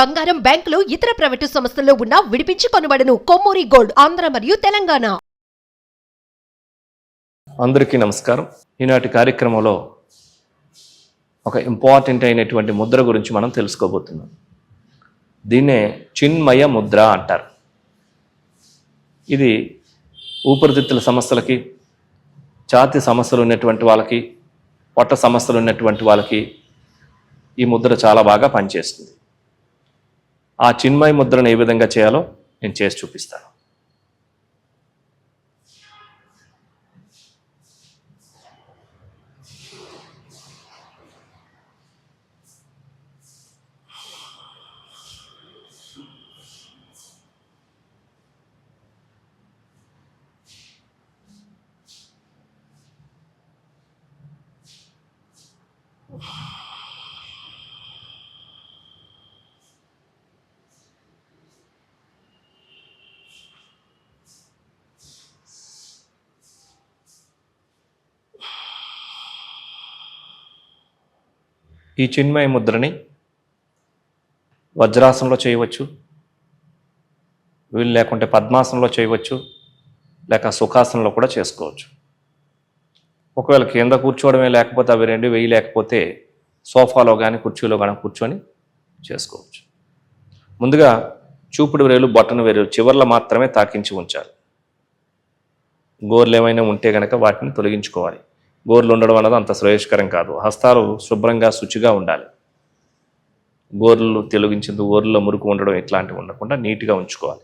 బంగారం, బ్యాంకులు, ఇతర ప్రైవేటు సంస్థల్లో ఉన్న విడిపించి కొనబడును. కొమ్మూరి గోల్డ్, ఆంధ్ర మరియు తెలంగాణ. అందరికీ నమస్కారం. ఈనాటి కార్యక్రమంలో ఒక ఇంపార్టెంట్ అయినటువంటి ముద్ర గురించి మనం తెలుసుకోబోతున్నాం. దీన్నే చిన్మయ ముద్ర అంటారు. ఇది ఊపిరితిత్తుల సమస్యలకి, ఛాతీ సమస్యలు ఉన్నటువంటి వాళ్ళకి, పొట్ట సమస్యలు ఉన్నటువంటి వాళ్ళకి ఈ ముద్ర చాలా బాగా పనిచేస్తుంది. ఆ చిన్మయ ముద్రను ఏ విధంగా చేయాలో నేను చేసి చూపిస్తాను. ఈ చిన్మయ ముద్రని వజ్రాసనంలో చేయవచ్చు, వీలు లేకుంటే పద్మాసనంలో చేయవచ్చు, లేక సుఖాసనంలో కూడా చేసుకోవచ్చు. ఒకవేళ కింద కూర్చోవడమే లేకపోతే అవి రెండు వేయలేకపోతే సోఫాలో కానీ కుర్చీలో కానీ కూర్చొని చేసుకోవచ్చు. ముందుగా చూపుడు వేలు, బొట్టన వేలు చివర్ల మాత్రమే తాకించి ఉంచాలి. గోర్లు ఏమైనా ఉంటే కనుక వాటిని తొలగించుకోవాలి. గోర్లు ఉండడం అన్నది అంత శ్రేయస్కరం కాదు. హస్తాలు శుభ్రంగా శుచిగా ఉండాలి. గోర్లు తొలగించేందుకు గోర్లలో మురుకు ఉండడం ఇట్లాంటివి ఉండకుండా నీట్గా ఉంచుకోవాలి.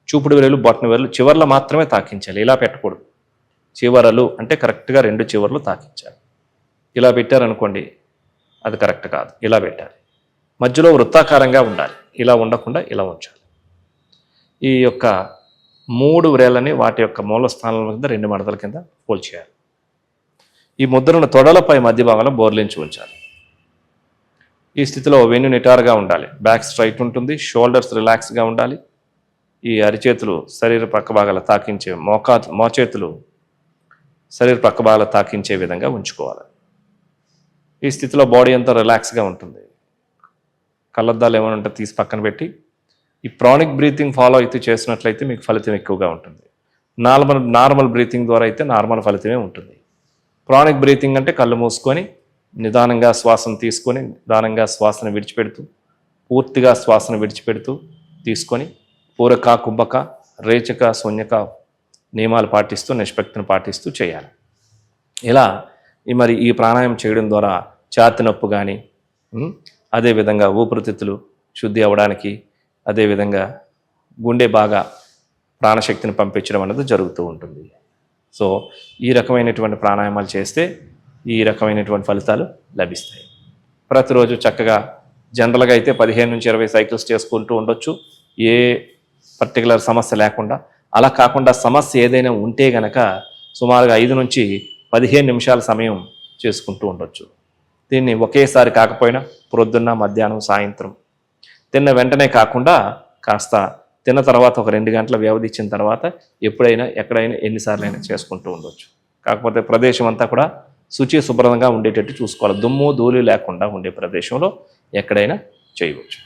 చూపుడు వేలు, బొట్టన వేలు చివర్ల మాత్రమే తాకించాలి. ఇలా పెట్టకూడదు. చివరలు అంటే కరెక్ట్గా రెండు చివర్లు తాకించాలి. ఇలా పెట్టారనుకోండి, అది కరెక్ట్ కాదు. ఇలా పెట్టాలి. మధ్యలో వృత్తాకారంగా ఉండాలి. ఇలా ఉండకుండా ఇలా ఉంచాలి. ఈ యొక్క 3 వ్రేళ్ళని వాటి యొక్క మూల స్థానాల కింద 2 మడతల కింద ఫోల్డ్ చేయాలి. ఈ ముద్రను తొడలపై మధ్య భాగంలో బోర్లించి ఉంచాలి. ఈ స్థితిలో వెన్ను నిటారుగా ఉండాలి. బ్యాక్ స్ట్రైట్ ఉంటుంది. షోల్డర్స్ రిలాక్స్గా ఉండాలి. ఈ అరిచేతులు శరీర పక్క భాగాలు తాకించే మోచేతులు శరీర పక్క భాగాలు తాకించే విధంగా ఉంచుకోవాలి. ఈ స్థితిలో బాడీ అంతా రిలాక్స్గా ఉంటుంది. కళ్ళద్దాలు ఏమైనా ఉంటే తీసి పక్కన పెట్టి ఈ ప్రానిక్ బ్రీతింగ్ ఫాలో అయితే చేసినట్లయితే మీకు ఫలితం ఎక్కువగా ఉంటుంది. నార్మల్ బ్రీతింగ్ ద్వారా అయితే నార్మల్ ఫలితమే ఉంటుంది. ప్రానిక్ బ్రీతింగ్ అంటే కళ్ళు మూసుకొని నిదానంగా శ్వాసను తీసుకొని నిదానంగా శ్వాసను విడిచిపెడుతూ, పూర్తిగా శ్వాసను విడిచిపెడుతూ తీసుకొని పూరక, కుంభక, రేచక, శూన్యక నియమాలు పాటిస్తూ నిష్పత్తిని పాటిస్తూ చేయాలి. ఇలా మరి ఈ ప్రాణాయామం చేయడం ద్వారా ఛాతీ నొప్పి కానీ, అదేవిధంగా ఊపిరితిత్తులు శుద్ధి అవ్వడానికి, అదేవిధంగా గుండె బాగా ప్రాణశక్తిని పంపించడం అనేది జరుగుతూ ఉంటుంది. సో ఈ రకమైనటువంటి ప్రాణాయామాలు చేస్తే ఈ రకమైనటువంటి ఫలితాలు లభిస్తాయి. ప్రతిరోజు చక్కగా జనరల్గా అయితే 15 నుంచి 20 సైకిల్స్ చేసుకుంటూ ఉండొచ్చు, ఏ పర్టికులర్ సమస్య లేకుండా. అలా కాకుండా సమస్య ఏదైనా ఉంటే గనక సుమారుగా 5 నుంచి 15 నిమిషాల సమయం చేసుకుంటూ ఉండొచ్చు. దీన్ని ఒకేసారి కాకపోయినా ప్రొద్దున్న, మధ్యాహ్నం, సాయంత్రం తిన్న వెంటనే కాకుండా కాస్త తిన్న తర్వాత ఒక 2 గంటల వ్యవధి ఇచ్చిన తర్వాత ఎప్పుడైనా, ఎక్కడైనా, ఎన్నిసార్లు అయినా చేసుకుంటూ ఉండవచ్చు. కాకపోతే ప్రదేశం అంతా కూడా శుచి శుభ్రంగా ఉండేటట్టు చూసుకోవాలి. దుమ్ము ధూళి లేకుండా ఉండే ప్రదేశంలో ఎక్కడైనా చేయవచ్చు.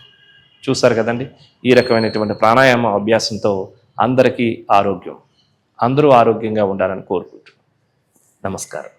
చూస్తారు కదండి, ఈ రకమైనటువంటి ప్రాణాయామ అభ్యాసంతో అందరికీ ఆరోగ్యం, అందరూ ఆరోగ్యంగా ఉండాలని కోరుకుంటున్నాను. నమస్కారం.